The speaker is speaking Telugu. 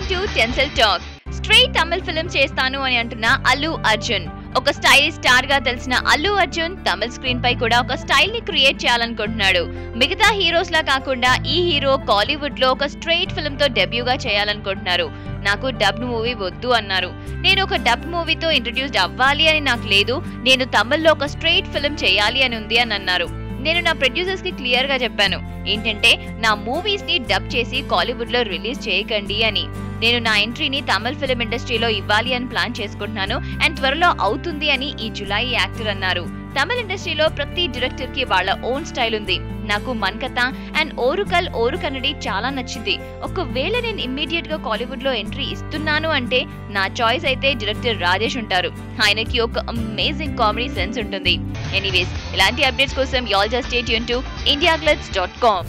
Welcome to Tinsel Talk. Straight Tamil film చేస్తాను అని అంటున్న అల్లు అర్జున్. ఒక స్టైలిష్ స్టార్ గా తెలిసిన అల్లు అర్జున్ తమిళ్ స్క్రీన్ పై కూడా ఒక స్టైల్ ని క్రియేట్ చేయాలనుకుంటున్నాడు. మిగతా హీరోస్ లా కాకుండా ఈ హీరో కాలీవుడ్ లో ఒక స్ట్రైట్ ఫిల్మ్ తో డెబ్యూగా చేయాలనుకుంటున్నారు. నాకు డబ్డ్ మూవీ వద్దు అన్నారు. నేను ఒక డబ్ మూవీతో ఇంట్రడ్యూస్డ్ అవ్వాలి అని నాకు లేదు, నేను తమిళ్లో ఒక స్ట్రైట్ ఫిల్మ్ చేయాలి అని ఉంది అని అన్నారు. నేను నా ప్రొడ్యూసర్స్ కి క్లియర్ గా చెప్పాను, ఏంటంటే నా మూవీస్ ని డబ్ చేసి కాలీవుడ్ లో రిలీజ్ చేయకండి అని. నేను నా ఎంట్రీని తమిళ్ ఫిల్మ్ ఇండస్ట్రీలో ఇవ్వాలి అని ప్లాన్ చేసుకుంటున్నాను అండ్ త్వరలో అవుతుంది అని ఈ జులై యాక్టర్ అన్నారు. తమిళ్ ఇండస్ట్రీలో ప్రతి డైరెక్టర్ కి వాళ్ళ ఓన్ స్టైల్ ఉంది. నాకు మన్కథ అండ్ ఓరుకల్ ఓరుకన్నడి చాలా నచ్చింది. ఒకవేళ నేను ఇమ్మీడియట్ గా కాలీవుడ్ లో ఎంట్రీ ఇస్తున్నాను అంటే నా చాయిస్ అయితే డైరెక్టర్ రాజేష్ ఉంటారు. ఆయనకి ఒక అమేజింగ్ కామెడీ సెన్స్ ఉంటుంది. ఎనీవేస్, ఇలాంటి అప్డేట్స్ కోసం y'all just stay tuned to indiaglitz.com.